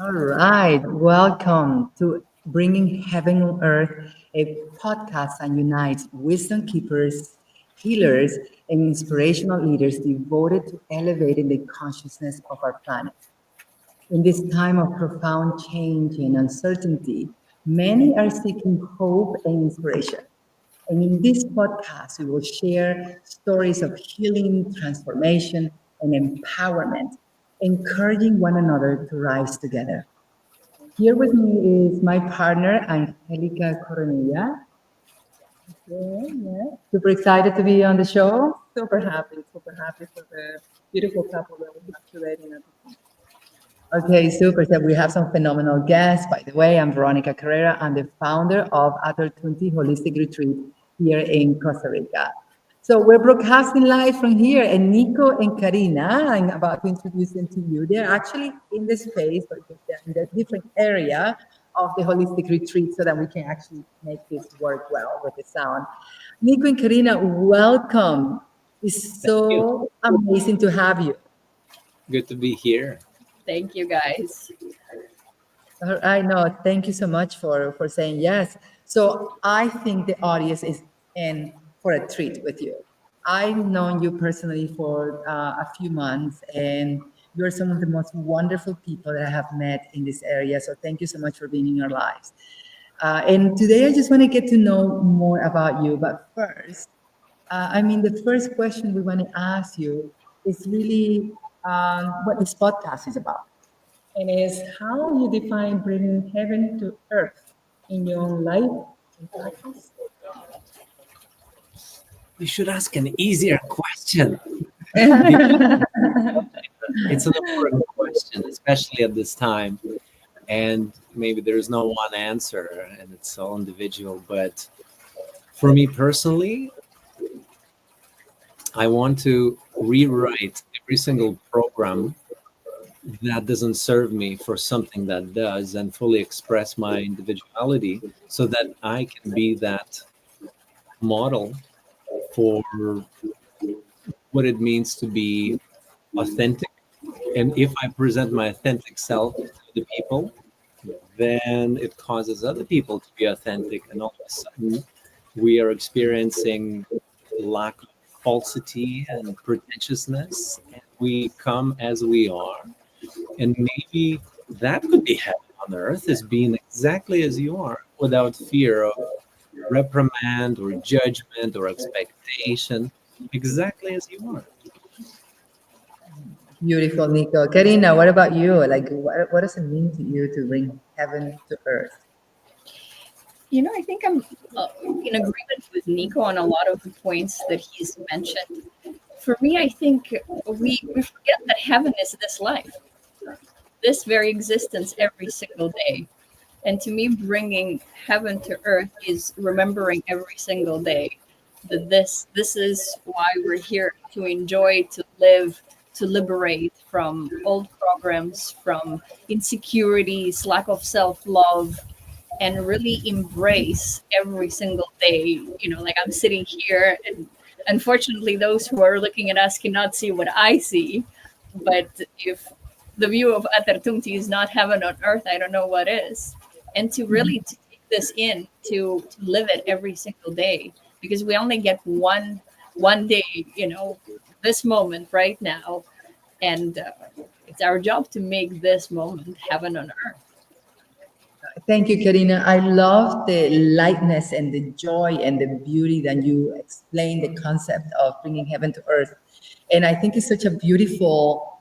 All right, welcome to Bringing Heaven on Earth, a podcast that unites wisdom keepers, healers, and inspirational leaders devoted to elevating the consciousness of our planet. In this time of profound change and uncertainty, many are seeking hope and inspiration. And in this podcast, we will share stories of healing, transformation, and empowerment, encouraging one another to rise together. Here with me is my partner, Angelica Coronilla. Yeah, yeah. Super excited to be on the show. Super happy for the beautiful couple that we have today in our. Okay, super. So we have some phenomenal guests. By the way, I'm Veronica Carrera. I'm the founder of Atortunti Holistic Retreat here in Costa Rica. So we're broadcasting live from here, and Nico and Karina, I'm about to introduce them to you. They're actually in the space, but they're in a different area of the holistic retreat so that we can actually make this work well with the sound. Nico and Karina, welcome. It's Thank you. so amazing to have you. Good to be here. Thank you, guys. I know. Thank you so much for saying yes. So I think the audience is in for a treat with you. I've known you personally for a few months, and you're some of the most wonderful people that I have met in this area. So thank you so much for being in our lives. And today I just want to get to know more about you. But first, the first question we want to ask you is really what this podcast is about, and is how you define bringing heaven to earth in your own life and practice. You should ask an easier question. It's an important question, especially at this time. And maybe there's no one answer and it's all individual. But for me personally, I want to rewrite every single program that doesn't serve me for something that does, and fully express my individuality so that I can be that model for what it means to be authentic. And if I present my authentic self to the people, then it causes other people to be authentic. And all of a sudden, we are experiencing lack of falsity and pretentiousness. And we come as we are. And maybe that could be heaven on earth, is being exactly as you are without fear of reprimand or judgment or expectation, exactly as you are. Beautiful, Nico. Karina, what about you? Like, what does it mean to you to bring heaven to earth? I think I'm in agreement with Nico on a lot of the points that he's mentioned. For me, I think we forget that heaven is this life, this very existence every single day. And to me, bringing heaven to earth is remembering every single day that this is why we're here, to enjoy, to live, to liberate from old programs, from insecurities, lack of self-love, and really embrace every single day. Like I'm sitting here, and unfortunately, those who are looking at us cannot see what I see. But if the view of Atartumti is not heaven on earth, I don't know what is. And to really to take this in, to live it every single day, because we only get one day, this moment right now, and it's our job to make this moment heaven on earth. Thank you, Karina. I love the lightness and the joy and the beauty that you explain the concept of bringing heaven to earth. And I think it's such a beautiful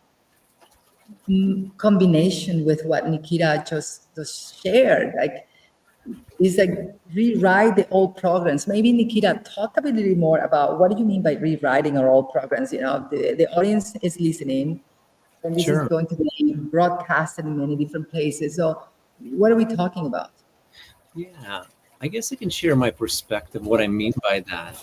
combination with what Nikita just shared. Like, it's like rewrite the old programs. Maybe Nikita, talk a bit more about what do you mean by rewriting our old programs? The audience is listening, and this Sure. is going to be broadcasted in many different places. So what are we talking about? Yeah, I guess I can share my perspective, what I mean by that.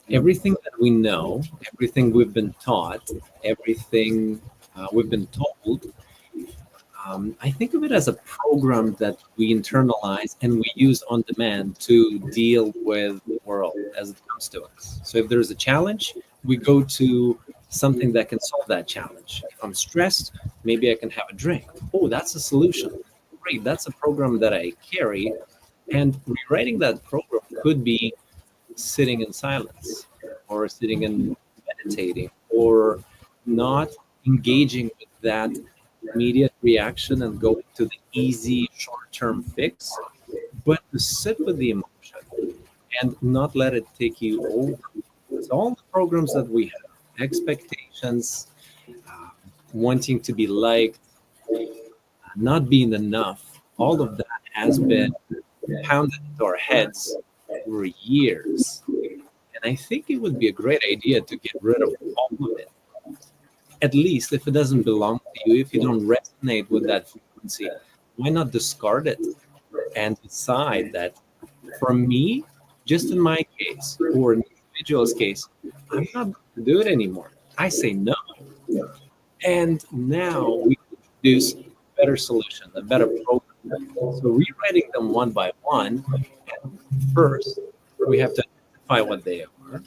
Everything that we know, everything we've been taught, everything we've been told, I think of it as a program that we internalize and we use on demand to deal with the world as it comes to us. So if there's a challenge, we go to something that can solve that challenge. If I'm stressed, maybe I can have a drink. Oh, that's a solution. Great, that's a program that I carry. And rewriting that program could be sitting in silence, or sitting and meditating, or not engaging with that immediate reaction and going to the easy short term fix, but to sit with the emotion and not let it take you over. So, all the programs that we have, expectations, uh, wanting to be liked, not being enough, all of that has been pounded into our heads for years. And I think it would be a great idea to get rid of all of it. At least if it doesn't belong to you, if you don't resonate with that frequency, why not discard it and decide that for me, just in my case or an individual's case, I'm not going to do it anymore. I say no. And now we introduce a better solution, a better program. So rewriting them one by one, first we have to identify what they are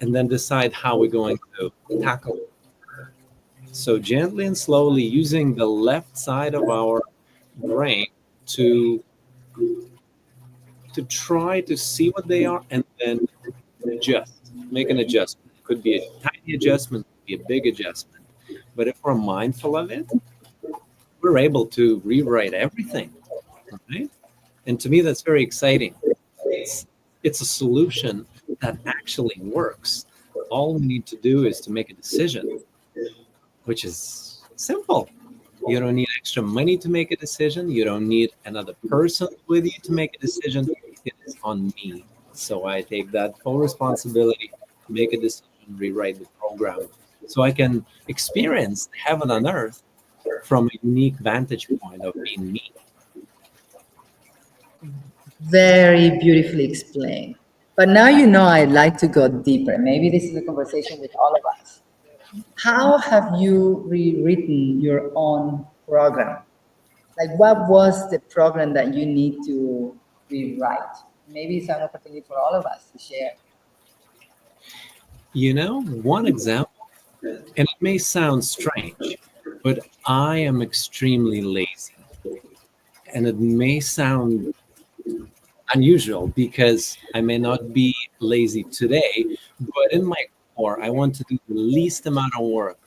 and then decide how we're going to tackle it. So gently and slowly using the left side of our brain to try to see what they are and then adjust, make an adjustment. It could be a tiny adjustment, could be a big adjustment. But if we're mindful of it, we're able to rewrite everything, right? And to me, that's very exciting. It's a solution that actually works. All we need to do is to make a decision, which is simple. You don't need extra money to make a decision. You don't need another person with you to make a decision. It is on me. So I take that full responsibility to make a decision, rewrite the program, so I can experience heaven on earth from a unique vantage point of being me. Very beautifully explained. But now you know I'd like to go deeper. Maybe this is a conversation with all of us. How have you rewritten your own program? Like, what was the program that you need to rewrite? Maybe it's an opportunity for all of us to share. One example, and it may sound strange, but I am extremely lazy. And it may sound unusual because I may not be lazy today, but in my core, I want to do the least amount of work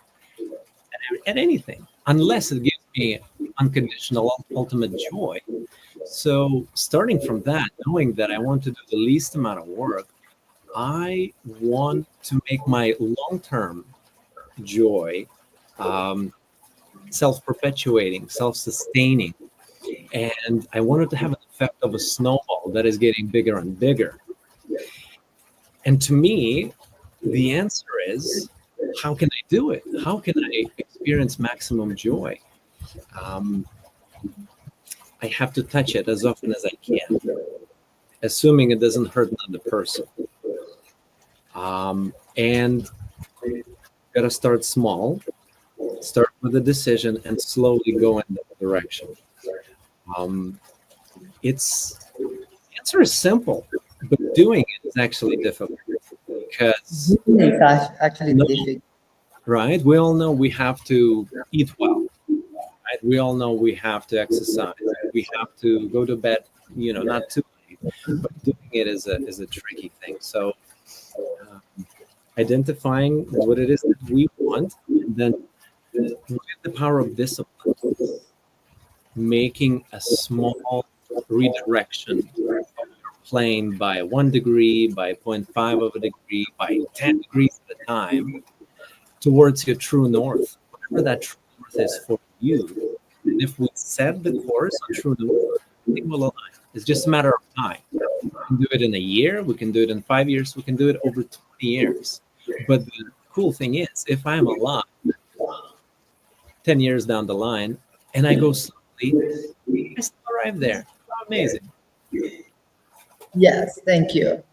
at anything, unless it gives me unconditional, ultimate joy. So, starting from that, knowing that I want to do the least amount of work, I want to make my long term joy um, self perpetuating, self sustaining. And I want it to have an effect of a snowball that is getting bigger and bigger. And to me, the answer is, how can I do it? How can I experience maximum joy? Um, I have to touch it as often as I can, assuming it doesn't hurt another person. And gotta start small, start with a decision, and slowly go in that direction. Um, it's the answer is simple, but doing it is actually difficult because It's actually no, difficult. right? We all know we have to eat well, right? We all know we have to exercise. We have to go to bed, not too late. But doing it is a tricky thing. So identifying what it is that we want, and then with the power of discipline, making a small redirection plane by 1 degree, by zero point 0.5 of a degree, by 10 degrees at a time towards your true north, whatever that true north is for you. And if we set the course on true north, it will align. It's just a matter of time. We can do it in a year, we can do it in 5 years, we can do it over 20 years. But the cool thing is, if I'm alive 10 years down the line and I go slowly, I still arrive there. How amazing. Yes, thank you.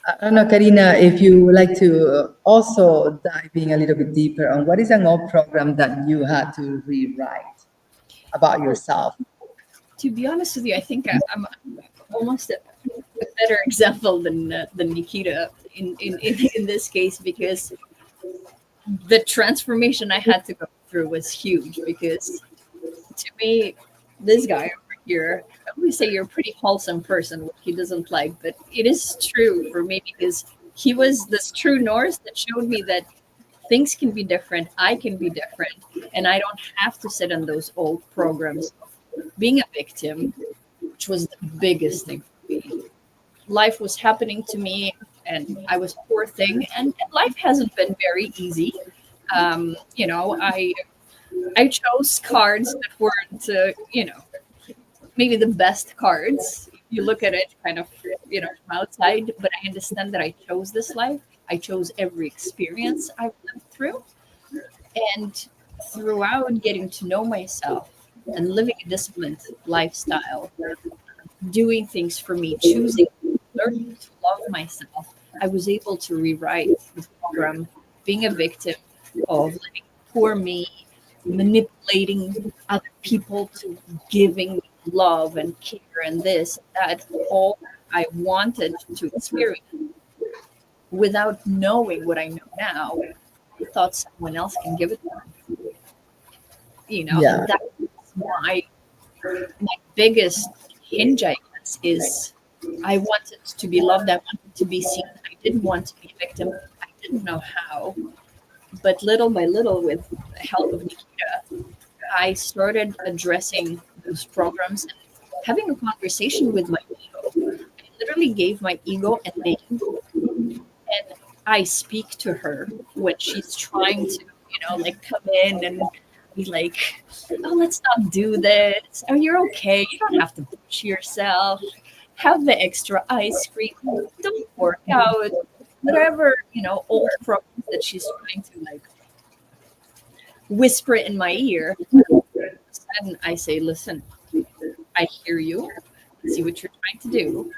I don't know, Karina, if you would like to also dive in a little bit deeper on what is an old program that you had to rewrite about yourself. To be honest with you, I think I'm almost a better example than Nikita in this case, because the transformation I had to go through was huge because to me, this guy over here, I always say you're a pretty wholesome person, which he doesn't like, but it is true for me because he was this true Norse that showed me that things can be different, I can be different, and I don't have to sit in those old programs of being a victim, which was the biggest thing for me. Life was happening to me, and I was poor thing, and life hasn't been very easy. I chose cards that weren't, maybe the best cards. You look at it kind of, from outside, but I understand that I chose this life. I chose every experience I've lived through. And throughout getting to know myself and living a disciplined lifestyle, doing things for me, choosing, learning to love myself, I was able to rewrite the program, being a victim of letting poor me, manipulating other people to giving me love and care and this, that, all I wanted to experience without knowing what I know now. I thought someone else can give it to me, Yeah. and that's my biggest hinge, I guess, is I wanted to be loved. I wanted to be seen. I didn't want to be a victim. I didn't know how. But little by little, with the help of Nikita, I started addressing those programs and having a conversation with my ego. I literally gave my ego a name, and I speak to her when she's trying to, like come in and be like, "Oh, let's not do this. Oh, you're okay. You don't have to push yourself. Have the extra ice cream. Don't work out." Whatever, old programs that she's trying to like whisper in my ear. And I say, "Listen, I hear you. I see what you're trying to do.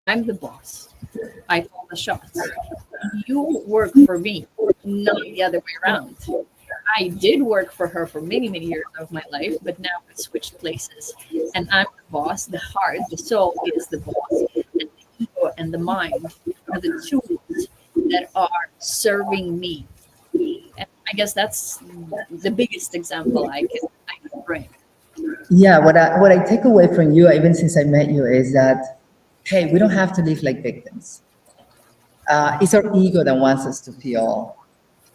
I'm the boss. I call the shots. You work for me, not the other way around." I did work for her for many, many years of my life, but now we switched places. And I'm the boss. The heart, the soul is the boss. And the ego and the mind are the tools that are serving me. And I guess that's the biggest example I can bring. Yeah, what I take away from you, even since I met you, is that hey, we don't have to live like victims. It's our ego that wants us to feel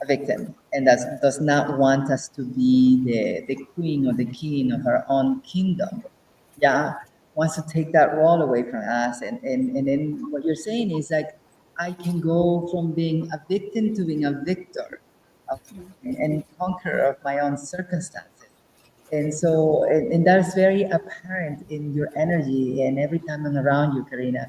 a victim, and that does not want us to be the queen or the king of our own kingdom. Yeah, wants to take that role away from us, and then what you're saying is like I can go from being a victim to being a victor of, and conqueror of my own circumstances. And so, and that's very apparent in your energy and every time I'm around you, Karina.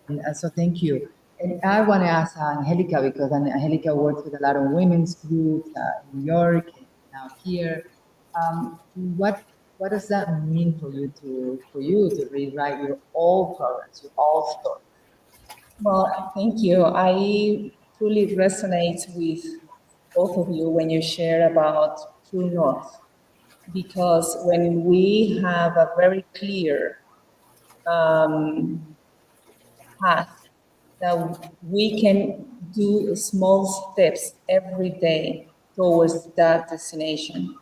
And so thank you. And I want to ask Angelica, because Angelica works with a lot of women's groups in New York and now here. What does that mean for you to rewrite your old programs, your old story? Well, thank you. I truly resonate with both of you when you share about True North, because when we have a very clear path that we can do small steps every day towards that destination.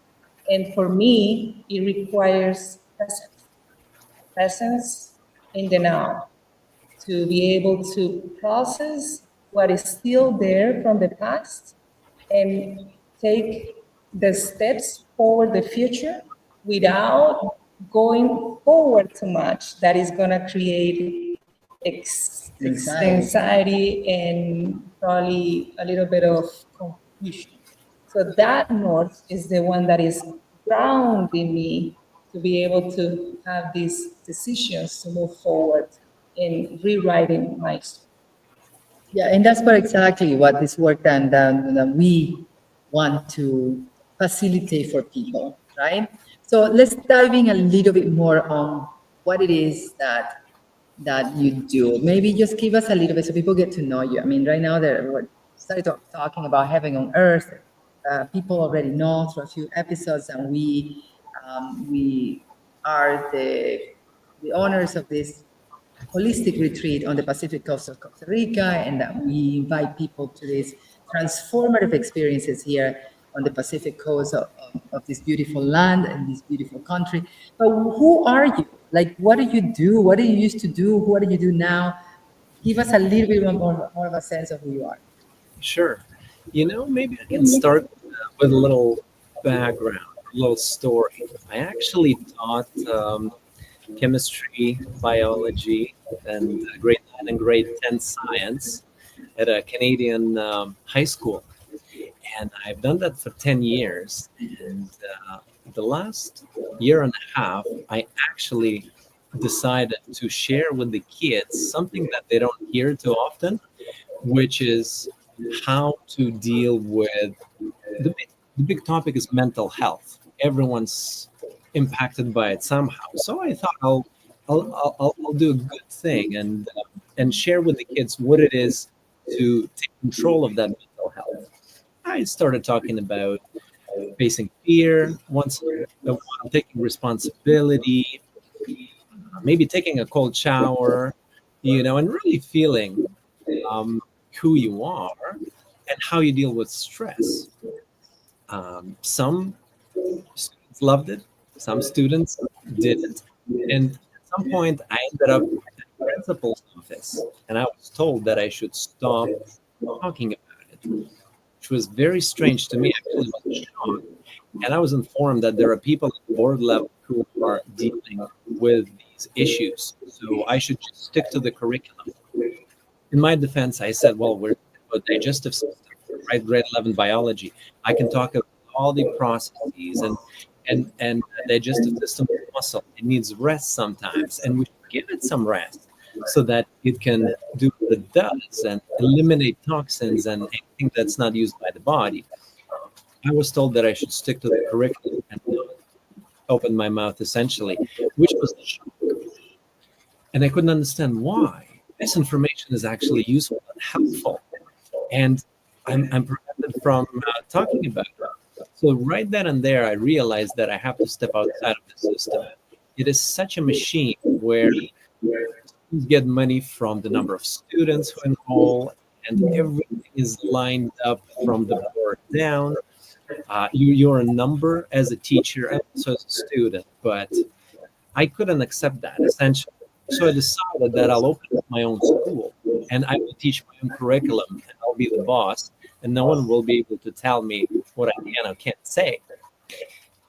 And for me, it requires presence in the now, to be able to process what is still there from the past and take the steps forward the future without going forward too much. That is going to create anxiety and probably a little bit of confusion. So that north is the one that is grounding me to be able to have these decisions to move forward in rewriting my story. Yeah, and that's what exactly what this work that we want to facilitate for people, right? So let's dive in a little bit more on what it is that you do. Maybe just give us a little bit so people get to know you. I mean, right now we're started talking about heaven on earth. People already know through a few episodes, and we are the owners of this holistic retreat on the Pacific coast of Costa Rica, and that we invite people to this transformative experiences here on the Pacific coast of this beautiful land and this beautiful country. But who are you? Like, what do you do? What do you used to do? What do you do now? Give us a little bit more of a sense of who you are. Sure. Maybe I can start with a little background, a little story. I actually taught chemistry, biology, and grade 9 and grade 10 science at a Canadian high school. And I've done that for 10 years. And the last year and a half, I actually decided to share with the kids something that they don't hear too often, which is how to deal with the big topic is mental health. Everyone's impacted by it somehow. So I thought I'll do a good thing and share with the kids what it is to take control of that mental health. I started talking about facing fear, once a while taking responsibility, maybe taking a cold shower, and really feeling who you are and how you deal with stress. Some students loved it, some students didn't. And at some point, I ended up at the principal's office and I was told that I should stop talking about it, which was very strange to me. Actually, I was shocked. And I was informed that there are people at the board level who are dealing with these issues. So I should just stick to the curriculum. In my defense, I said, well, we're about digestive system, right? Grade 11 biology. I can talk about all the processes and digestive system is muscle. It needs rest sometimes, and we should give it some rest so that it can do what it does and eliminate toxins and anything that's not used by the body. I was told that I should stick to the curriculum and not open my mouth essentially, which was a shock. And I couldn't understand why. This information is actually useful and helpful. And I'm prevented from talking about it. So right then and there, I realized that I have to step outside of the system. It is such a machine where students get money from the number of students who enroll, and everything is lined up from the board down. You're a number as a teacher and also as a student, but I couldn't accept that essentially. So I decided that I'll open up my own school and I will teach my own curriculum and I'll be the boss and no one will be able to tell me what I can or can't say.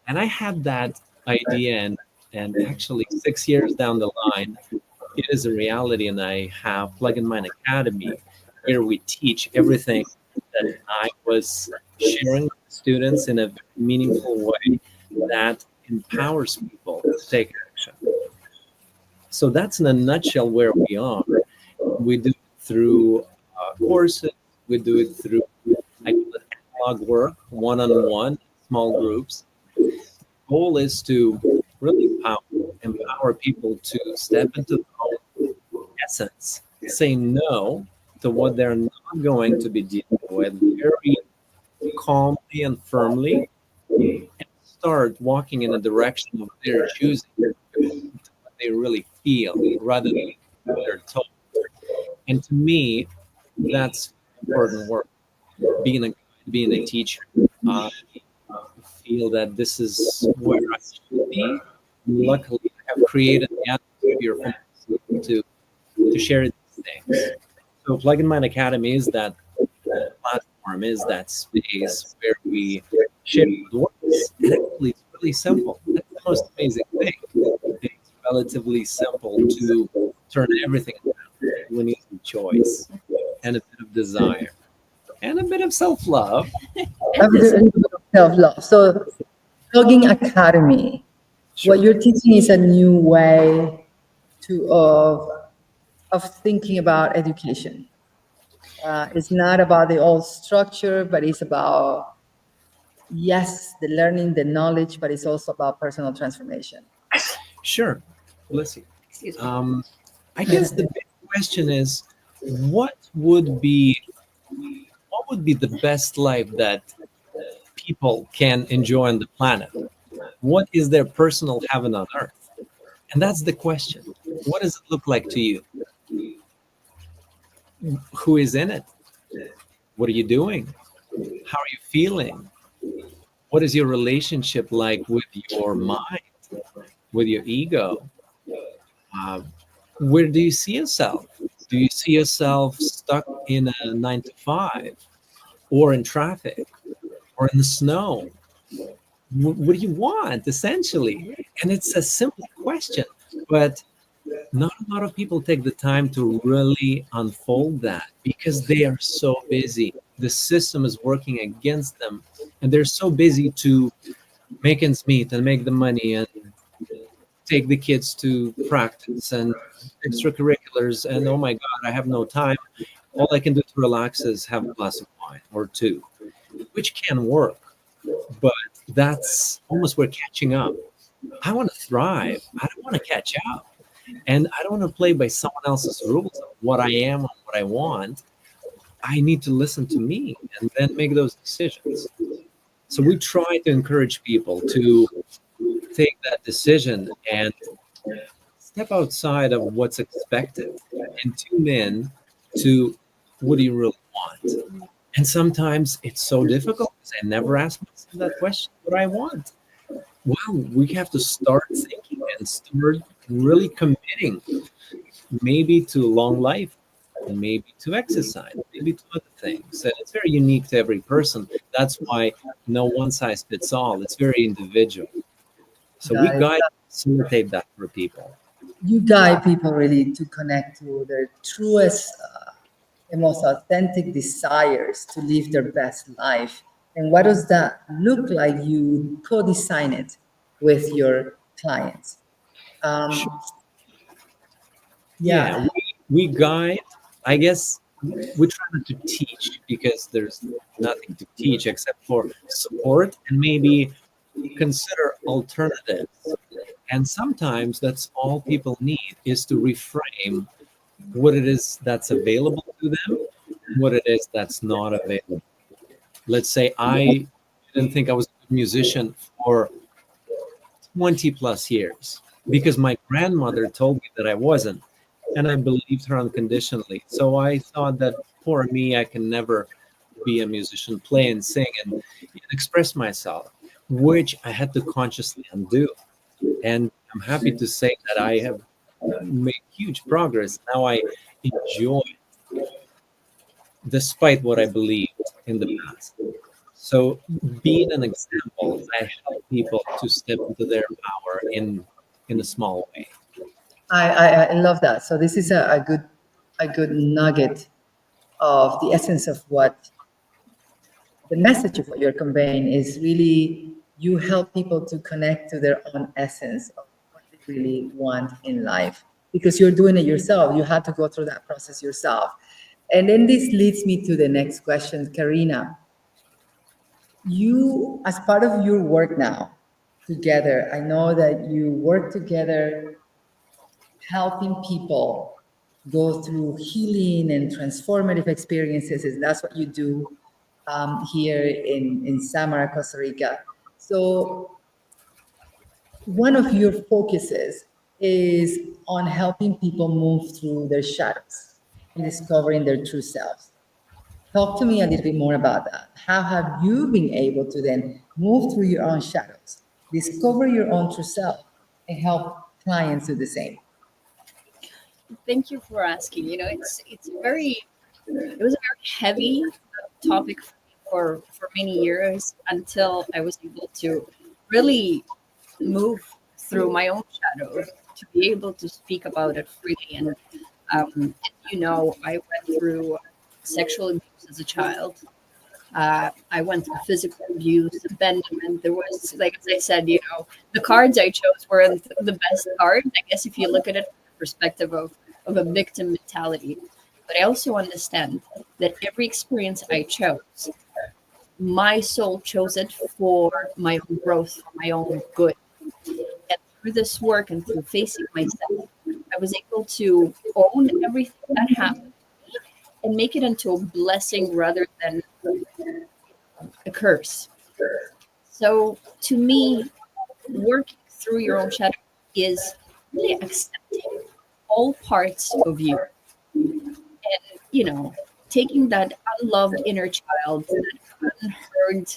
And I had that idea and actually 6 years down the line, it is a reality, and I have Plug and Mind Academy where we teach everything that I was sharing with students in a very meaningful way that empowers people to take action. So that's in a nutshell where we are. We do it through courses. We do it through I call it analog work, one-on-one, small groups. The goal is to really empower people to step into their own essence, say no to what they're not going to be dealing with very calmly and firmly, and start walking in a direction of their choosing, what they really feel rather than what they're told. And to me, that's important work. Being a being a teacher, I feel that this is where I should be. Luckily, I have created the atmosphere for myself to share these things. So, Plug in Mind Academy is that platform, is that space where we share the works. And actually, it's really simple. That's the most amazing thing. It's relatively simple to turn everything around. We need some choice and a bit of desire and a bit of self-love. A little bit of self-love. So, Blogging Academy, Sure. what you're teaching is a new way of thinking about education. It's not about the old structure, but it's about, yes, the learning, the knowledge, but it's also about personal transformation. Sure. Bless you. Excuse me. I guess the big question is, what would be the best life that people can enjoy on the planet? What is their personal heaven on earth? And that's the question. What does it look like to you? Who is in it? What are you doing? How are you feeling? What is your relationship like with your mind, with your ego? Uh, where do you see yourself? Do you see yourself stuck in a 9 to 5, or in traffic, or in the snow? What do you want, essentially? And it's a simple question, but not a lot of people take the time to really unfold that because they are so busy. The system is working against them, and they're so busy to make ends meet and make the money and take the kids to practice and extracurriculars. And oh my God, I have no time. All I can do to relax is have a glass of wine or two, which can work, but that's almost we're catching up. I want to thrive. I don't want to catch up. And I don't want to play by someone else's rules of what I am and what I want. I need to listen to me and then make those decisions. So we try to encourage people to take that decision and step outside of what's expected and tune in to what do you really want. And sometimes it's so difficult because I never ask myself that question, what I want. Well, we have to start thinking and start really committing, maybe to long life, maybe to exercise, maybe to other things. And it's very unique to every person. That's why no one size fits all. It's very individual. So we Got it. guide, facilitate that for people. You guide people really to connect to their truest and most authentic desires to live their best life. And what does that look like? You co-design it with your clients. Sure. Um, Yeah, yeah, we guide. I guess we try not to teach because there's nothing to teach except for support and maybe consider alternatives. And sometimes that's all people need is to reframe what it is that's available to them, what it is that's not available. Let's say I didn't think I was a good musician for 20 plus years because my grandmother told me that I wasn't, and I believed her unconditionally. So I thought that poor me, I can never be a musician, play and sing and express myself, which I had to consciously undo. And I'm happy to say that I have made huge progress. Now I enjoy, despite what I believed in the past. So, being an example, I help people to step into their power in a small way. I love that. So this is a good nugget of the essence of what the message of what you're conveying is really you help people to connect to their own essence of what they really want in life because you're doing it yourself. You had to go through that process yourself. And then this leads me to the next question, Karina. You, as part of your work now together, I know that you work together helping people go through healing and transformative experiences. And that's what you do here in Samara, Costa Rica. So one of your focuses is on helping people move through their shadows and discovering their true selves. Talk to me a little bit more about that. How have you been able to then move through your own shadows, discover your own true self, and help clients do the same? Thank you for asking. It's very it was a very heavy topic for me for many years until I was able to really move through my own shadow to be able to speak about it freely. And I went through sexual abuse as a child. I went through physical abuse, abandonment. There was, like as I said, the cards I chose weren't the best cards. I guess if you look at it from the perspective of a victim mentality. But I also understand that every experience I chose, my soul chose it for my own growth, for my own good. And through this work and through facing myself, I was able to own everything that happened and make it into a blessing rather than a curse. So to me, working through your own shadow is really accepting all parts of you and taking that unloved inner child, that unheard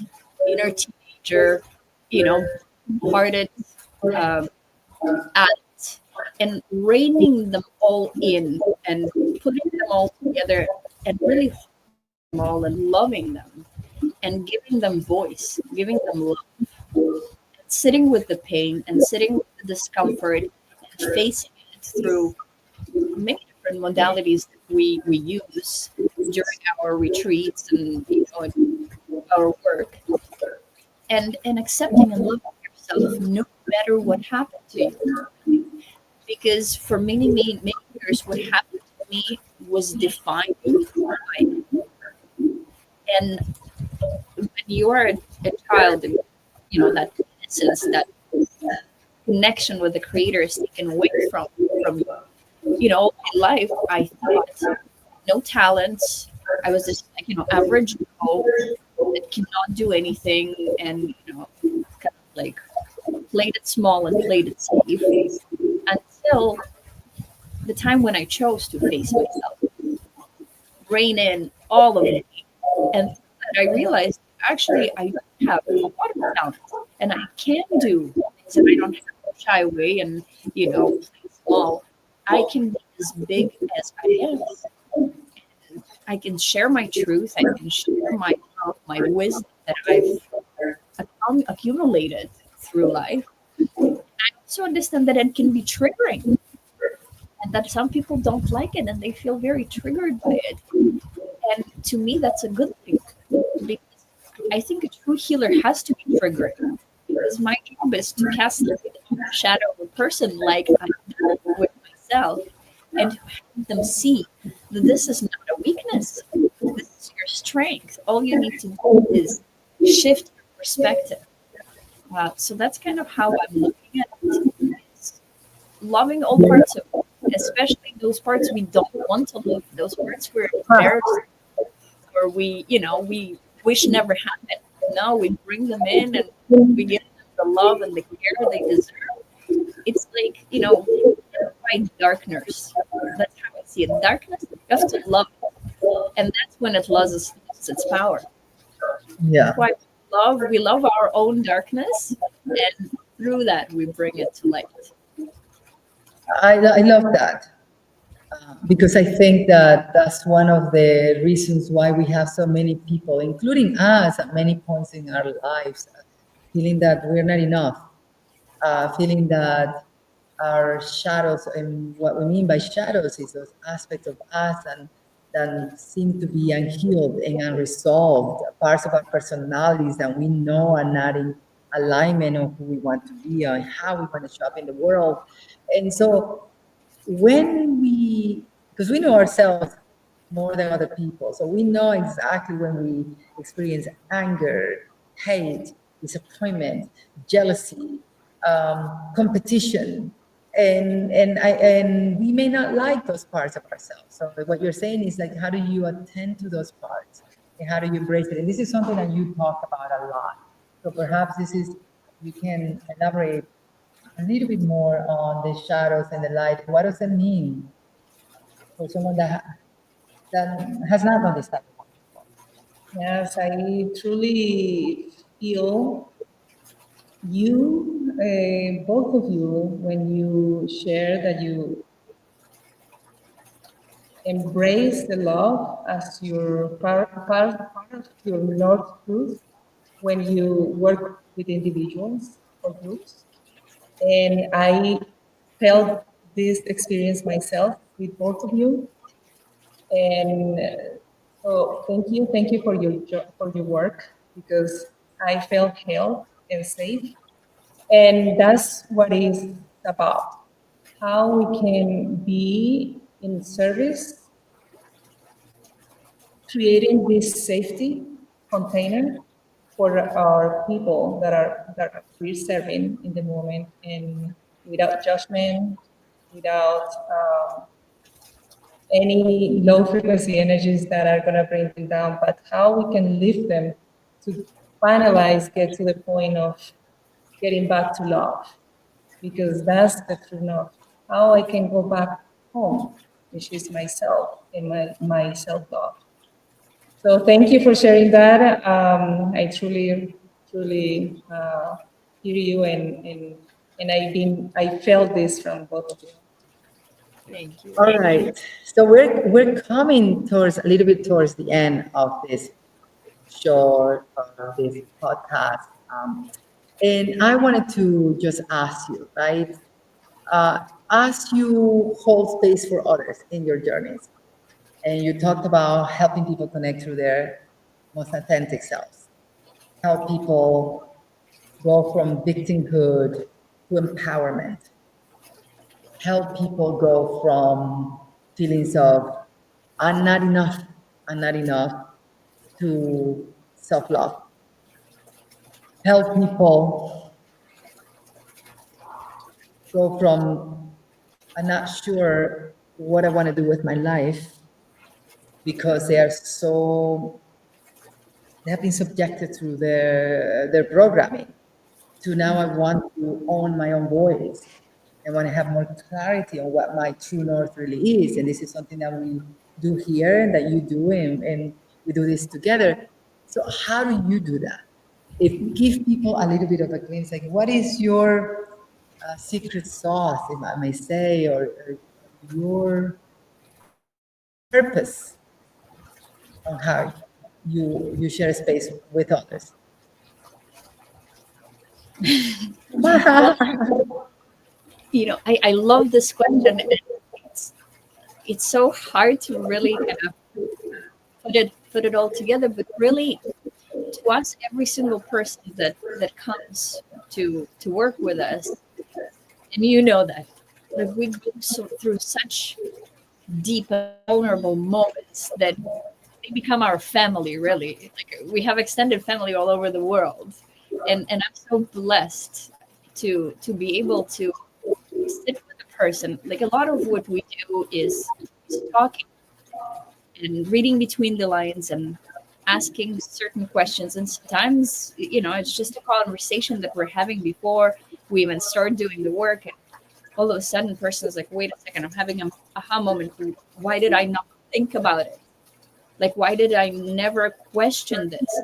inner teenager, you know, hearted um, adult, and reining them all in and putting them all together and really holding them all and loving them and giving them voice, giving them love, sitting with the pain and sitting with the discomfort and facing it through many different modalities that we use during our retreats and our work, and accepting and loving yourself no matter what happened to you, because for many years what happened to me was defined by, and when you are a child, that innocence, that connection with the creator is taken away from you. All my life I thought no talents. I was this average girl that cannot do anything, and kind of like played it small and played it safe until the time when I chose to face myself, rein in all of me, and I realized actually I do have a lot of talent, and I can do things, and I don't have to shy away and play small. I can be as big as I am. I can share my truth. I can share my love, my wisdom that I've accumulated through life. I also understand that it can be triggering, and that some people don't like it and they feel very triggered by it. And to me, that's a good thing, because I think a true healer has to be triggering. Because my job is to cast light on the shadow of a person like I do with myself, and to have them see that this is not a weakness. This is your strength. All you need to do is shift your perspective. So that's kind of how I'm looking at it. It's loving all parts of it, especially those parts we don't want to love, those parts we're embarrassed, or we wish never happened. No, we bring them in and we give them the love and the care they deserve. It's like, by darkness. That's how I see it. Darkness, you have to love it. And that's when it loses its power. Yeah. That's why we love our own darkness, and through that we bring it to light. I love that, because I think that that's one of the reasons why we have so many people, including us, at many points in our lives, feeling that we're not enough, feeling that our shadows, and what we mean by shadows is those aspects of us and that seem to be unhealed and unresolved, parts of our personalities that we know are not in alignment of who we want to be or how we want to show up in the world. And so when because we know ourselves more than other people, so we know exactly when we experience anger, hate, disappointment, jealousy, competition, and we may not like those parts of ourselves. So what you're saying is like, how do you attend to those parts, and how do you embrace it? And this is something that you talk about a lot. So perhaps you can elaborate a little bit more on the shadows and the light. What does it mean for someone that has not done this type of work before? Yes, I truly feel you, both of you, when you share that you embrace the love as your part of your North truth when you work with individuals or groups. And I felt this experience myself with both of you. And so thank you for for your work, because I felt held and safe. And that's what it's about. How we can be in service, creating this safety container for our people that we're serving in the moment, and without judgment, without any low frequency energies that are going to bring them down, but how we can lift them to finalize, get to the point of getting back to love, because that's the true north. How I can go back home, which is myself and my self love. So thank you for sharing that. I truly, truly hear you, and I felt this from both of you. Thank you. All right. So we're coming towards a little bit towards the end of this short this podcast. And I wanted to just ask you, right? Uh, as you hold space for others in your journeys, and you talked about helping people connect through their most authentic selves, help people go from victimhood to empowerment, help people go from feelings of I'm not enough, I'm not enough to self love, help people go from I'm not sure what I want to do with my life because they are so they have been subjected to their programming to now I want to own my own voice. I want to have more clarity on what my true north really is. And this is something that we do here and that you do, and we do this together. So how do you do that? If give people a little bit of a glimpse, like what is your secret sauce, if I may say, or your purpose on how you share space with others? Well, I love this question. And it's so hard to really kind of put it all together, but really to us, every single person that comes to work with us, and you know that, like we go through such deep and vulnerable moments that they become our family. Really, like we have extended family all over the world, and I'm so blessed to be able to sit with a person. Like a lot of what we do is talking and reading between the lines and asking certain questions. And sometimes, it's just a conversation that we're having before we even start doing the work. And all of a sudden, person is like, wait a second, I'm having an aha moment. Why did I not think about it? Like, why did I never question this?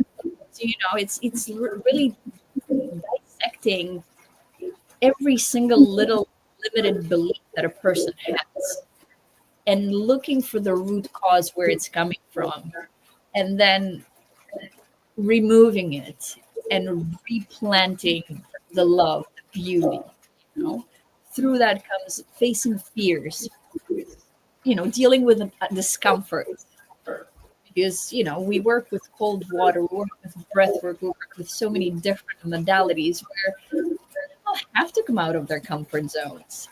So, it's really dissecting every single little limited belief that a person has and looking for the root cause where it's coming from, and then removing it and replanting the love, the beauty. you know Through that comes facing fears, dealing with a discomfort, because we work with cold water, we work with breath work, we work with so many different modalities where people have to come out of their comfort zones.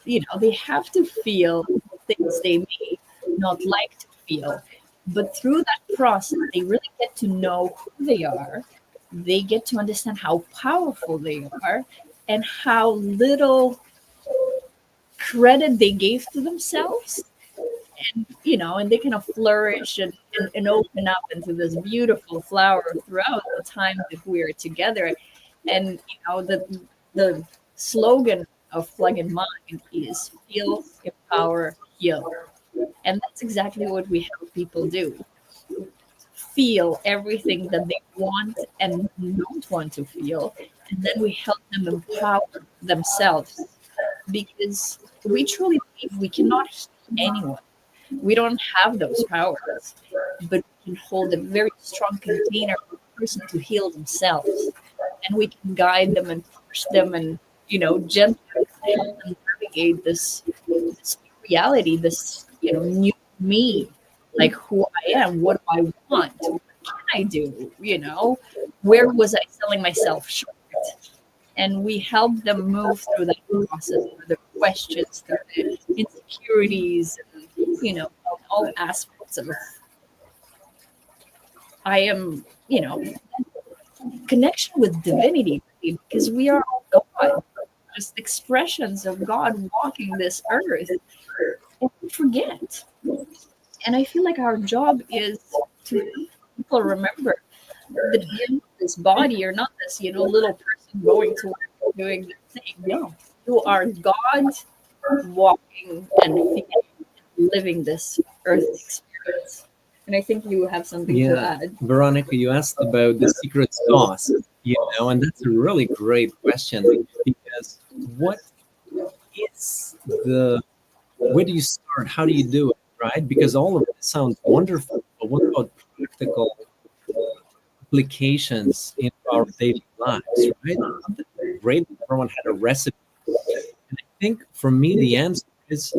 They have to feel things they may not like to feel. But through that process, they really get to know who they are. They get to understand how powerful they are and how little credit they gave to themselves. And they kind of flourish and open up into this beautiful flower throughout the time that we're together. And the slogan of Plug in Mind is feel, empower, heal. And that's exactly what we help people do. Feel everything that they want and don't want to feel. And then we help them empower themselves, because we truly believe we cannot heal anyone. We don't have those powers, but we can hold a very strong container for a person to heal themselves. And we can guide them and push them and, gently help them navigate this reality, this, new me, like who I am, what do I want, what can I do, where was I selling myself short? And we help them move through that process, through the questions, through the insecurities, and all aspects of I am, connection with divinity, because we are all God, just expressions of God walking this earth. And we forget. And I feel like our job is to help people remember that you're not this body, you're not this, little person going to work doing the thing. No, you are God walking and feeling, living this earth experience. And I think you have something to Yeah, add. Veronica, you asked about the secret sauce, and that's a really great question because what is the where do you start? How do you do it, right? Because all of this sounds wonderful, but what about practical applications in our daily lives, right? Something great if everyone had a recipe. And I think for me, the answer is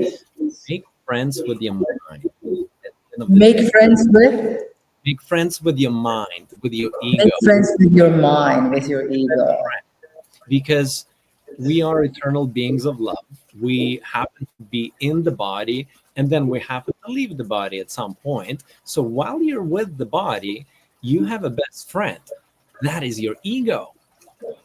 make friends with your mind at the end of the day. Make friends with, Make friends with your mind, with your ego. make friends with your mind, with your ego. Because we are eternal beings of love. We happen to be in the body and then we happen to leave the body at some point. So while you're with the body, you have a best friend. That is your ego.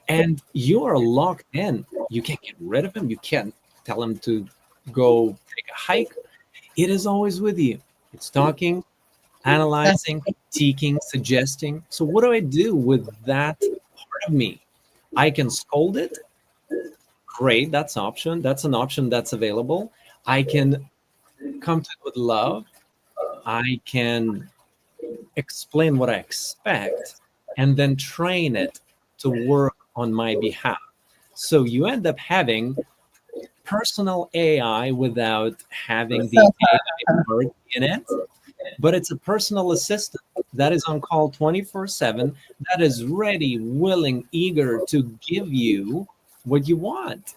And you are locked in. You can't get rid of him. You can't tell him to go take a hike. It is always with you. It's talking, That's analyzing, critiquing, suggesting. So what do I do with that part of me? I can scold it. Great, that's an option that's available. I can come to it with love. I can explain what I expect and then train it to work on my behalf. So you end up having personal AI without having the AI part in it, but it's a personal assistant that is on call 24/7, that is ready, willing, eager to give you what you want.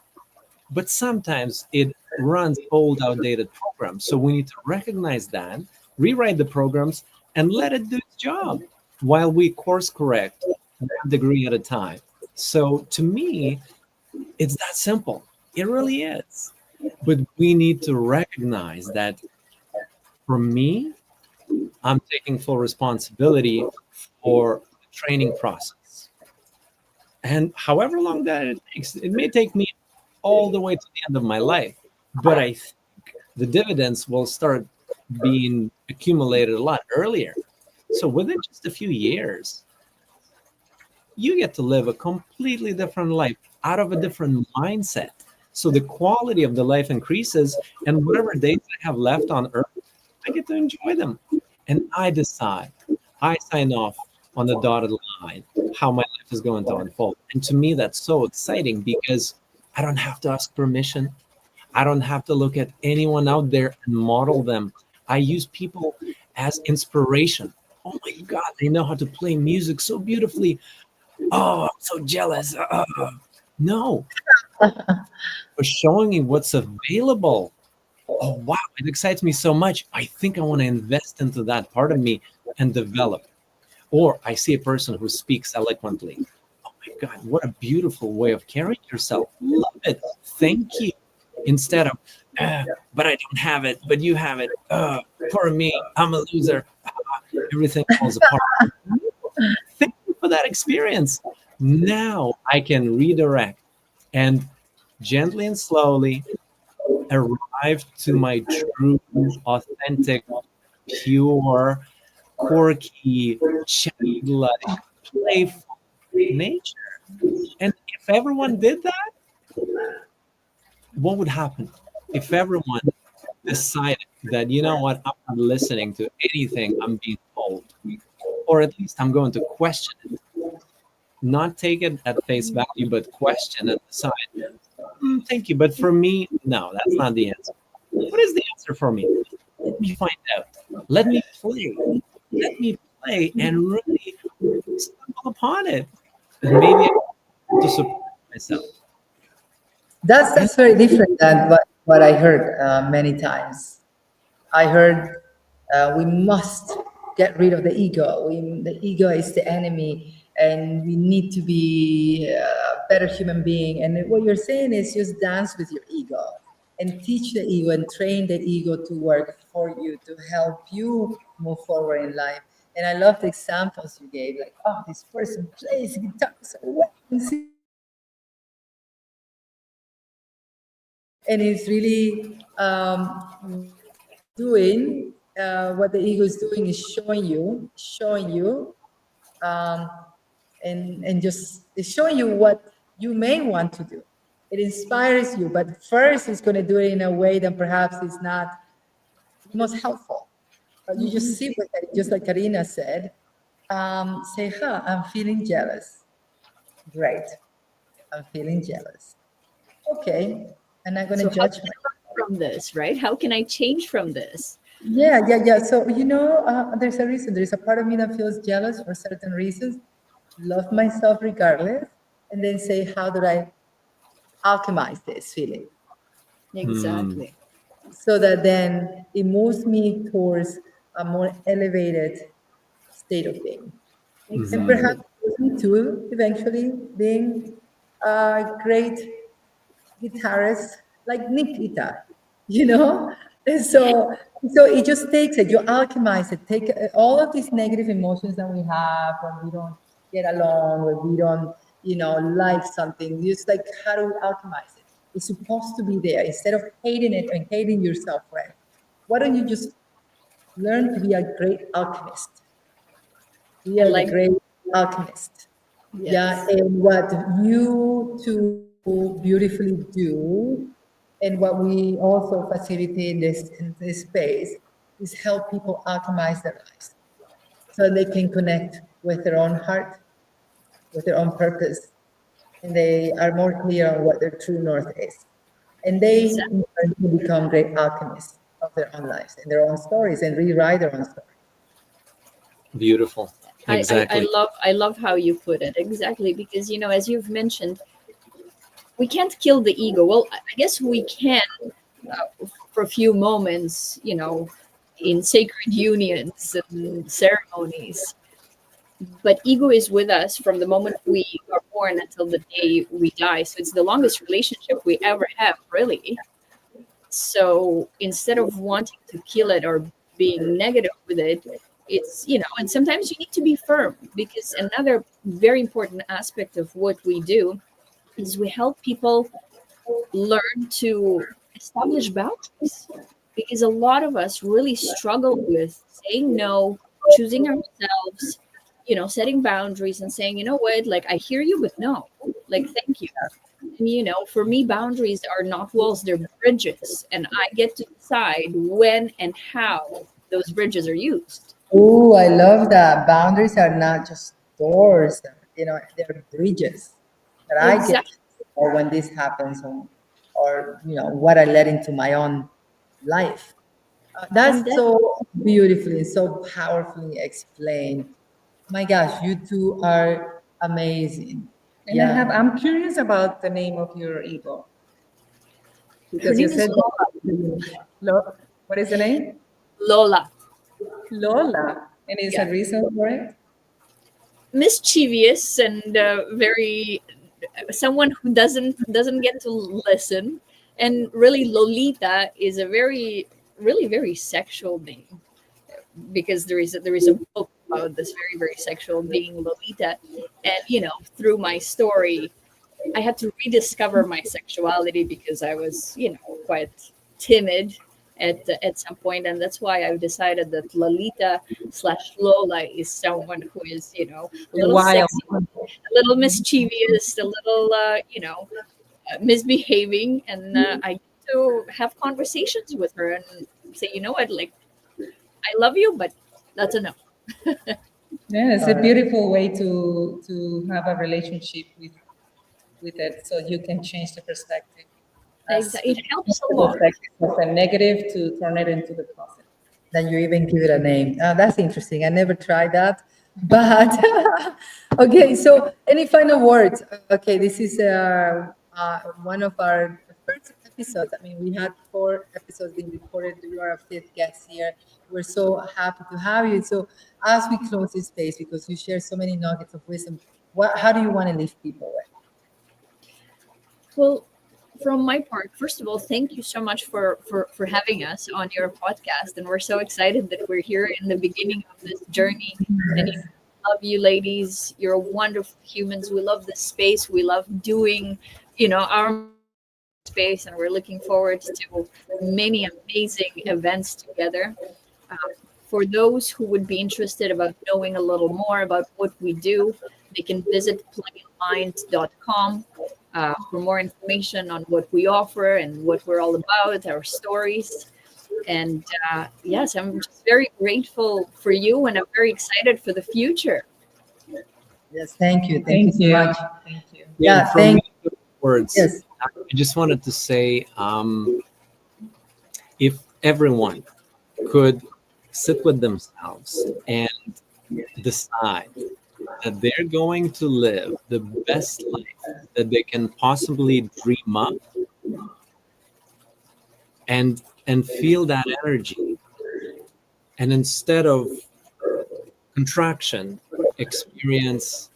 But sometimes it runs old, outdated programs. So we need to recognize that, rewrite the programs, and let it do its job while we course correct 1 degree at a time. So to me, it's that simple. It really is. But we need to recognize that for me, I'm taking full responsibility for the training process. And however long that it takes, it may take me all the way to the end of my life. But I think the dividends will start being accumulated a lot earlier. So within just a few years, you get to live a completely different life out of a different mindset. So the quality of the life increases, and whatever days I have left on earth, I get to enjoy them. And I decide, I sign off on the dotted line how my life is going to unfold. And to me, that's so exciting because I don't have to ask permission. I don't have to look at anyone out there and model them. I use people as inspiration. Oh my God, they know how to play music so beautifully. Oh, I'm so jealous. No, for showing me what's available. Oh, wow, it excites me so much. I think I want to invest into that part of me and develop. Or I see a person who speaks eloquently. Oh my God, what a beautiful way of carrying yourself. Love it. Thank you. Instead of, but I don't have it, but you have it. Poor me, I'm a loser. Everything falls apart. Thank you for that experience. Now I can redirect and gently and slowly arrive to my true, authentic, pure, quirky, childlike, playful nature. And if everyone did that, what would happen? If everyone decided that, you know what, I'm not listening to anything I'm being told, or at least I'm going to question it, not take it at face value, but question and decide, thank you. But for me, no, that's not the answer. What is the answer for me? Let me find out. Let me play. Let me play and really stumble upon it. And maybe I have to support myself. And that's very different than what I heard many times. I heard we must get rid of the ego. The ego is the enemy, and we need to be a better human being. And what you're saying is just dance with your ego and teach the ego and train the ego to work for you to help you move forward in life. And I love the examples you gave, like, oh, this person plays guitar so well, and sings so well, and it's really what the ego is doing. What the ego is doing is showing you, um, and just it's showing you what you may want to do. It inspires you, but first it's going to do it in a way that perhaps is not the most helpful. You Mhm. just sit with it, just like Karina said. Say, huh, I'm feeling jealous. Great. I'm feeling jealous. Okay. I'm not going So to how judge can myself. I learn from this, right? How can I change from this? Yeah, yeah, yeah. So, there's a reason. There's a part of me that feels jealous for certain reasons, love myself regardless, and then say, how do I alchemize this feeling? Hmm. Exactly. So that then it moves me towards a more elevated state of being. And Hmm. perhaps Exactly. moves me to eventually being a great guitarist like Nikita, you know? And so it just takes it, you alchemize it, take all of these negative emotions that we have when we don't get along, when we don't, like something, just like how do we alchemize it? It's supposed to be there. Instead of hating it and hating yourself for it, why don't you just learn to be a great alchemist? We I are the like great alchemist. Yeah, yes. and what you two beautifully do, and what we also facilitate in this space, is help people alchemize their lives so they can connect with their own heart, with their own purpose, and they are more clear on what their true north is. And they Exactly. in turn can become great alchemists of their own lives and their own stories and rewrite their own stories. Beautiful. I Exactly. love how you put it. Exactly. Because as you've mentioned, we can't kill the ego. Well, I guess we can for a few moments, in sacred unions and ceremonies. But ego is with us from the moment we are born until the day we die. So it's the longest relationship we ever have, really. So instead of wanting to kill it or being negative with it, and sometimes you need to be firm, because another very important aspect of what we do is we help people learn to establish boundaries, because a lot of us really struggle with saying no, choosing ourselves, setting boundaries and saying, what, like, I hear you, but no, like, thank you. And, for me, boundaries are not walls, they're bridges. And I get to decide when and how those bridges are used. Ooh, I love that. Boundaries are not just doors, they're bridges that I get to, Exactly. or when this happens, or what I let into my own life. And That's then so beautifully, so powerfully explained. My gosh, you two are amazing. And Yeah. I'm curious about the name of your ego her because you name is said what is the name? Lola. Lola. And is Yeah. a reason for it? Mischievous and very someone who doesn't get to listen. And really, Lolita is a very, really very sexual name, because there is a book about this very very sexual being, Lolita. And through my story, I had to rediscover my sexuality, because I was, quite timid at some point, and that's why I've decided that Lolita/Lola is someone who is, a The little wild. sexy, a little mischievous, a little, misbehaving, and I get to have conversations with her and say, what, like, I love you, but that's a no. Yeah, it's a Uh, beautiful way to have a relationship with it, so you can change the perspective as It helps a the lot. perspective of a negative to turn it into the positive. then you even give it a name. That's interesting. I never tried that. But okay, so any final words? Okay, this is one of our first episodes. I mean, we had 4 episodes being recorded. You are a fifth guest here. We're so happy to have you. So, as we close this space, because you share so many nuggets of wisdom, how do you want to leave people with? Well, from my part, first of all, thank you so much for having us on your podcast, and we're so excited that we're here in the beginning of this journey. And love you, ladies. You're wonderful humans. We love this space. We love doing, our space, and we're looking forward to many amazing events together. Um, for those who would be interested about knowing a little more about what we do, they can visit pluginmind.com for more information on what we offer and what we're all about, our stories. And yes, I'm just very grateful for you, and I'm very excited for the future. Yes, thank you. Thank you Thank so you. much. Thank you. And Yeah, from thank me, words, yes. I just wanted to say, if everyone could sit with themselves and decide that they're going to live the best life that they can possibly dream up, and feel that energy, and instead of contraction, experience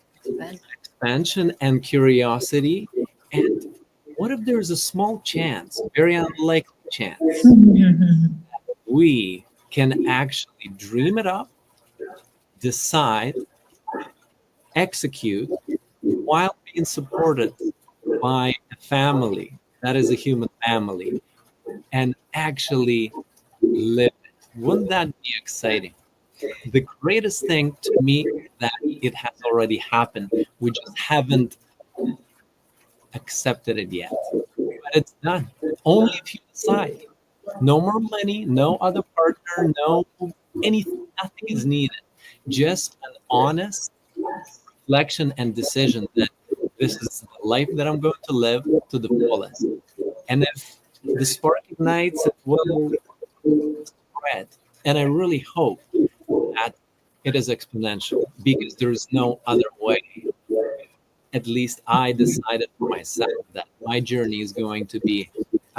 expansion and curiosity. And what if there's a small chance, very unlikely chance, we can actually dream it up, decide, execute, while being supported by a family that is a human family, and actually live it? Wouldn't that be exciting? The greatest thing to me is that it has already happened. We just haven't accepted it yet. But it's done. Only if you decide. No more money, no other partner, no anything, nothing is needed. Just an honest reflection and decision that this is the life that I'm going to live to the fullest. And if the spark ignites, it will spread. And I really hope that it is exponential, because there is no other way. At least I decided for myself that my journey is going to be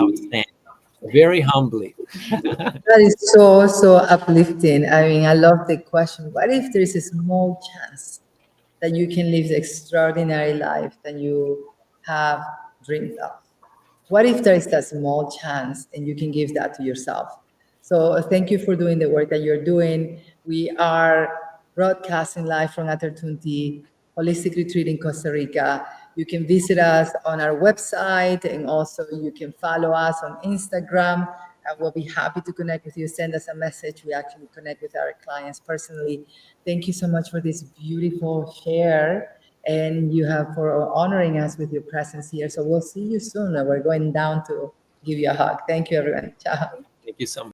outstanding. Very humbly. That is so, so uplifting. I mean, I love the question. What if there is a small chance that you can live the extraordinary life that you have dreamed of? What if there is that small chance and you can give that to yourself? So thank you for doing the work that you're doing. We are broadcasting live from Atertunti Holistic Retreat in Costa Rica. You can visit us on our website, and also you can follow us on Instagram. And we'll be happy to connect with you. Send us a message. We actually connect with our clients personally. Thank you so much for this beautiful share, and you have for honoring us with your presence here. So we'll see you soon. We're going down to give you a hug. Thank you, everyone. Ciao. Thank you so much.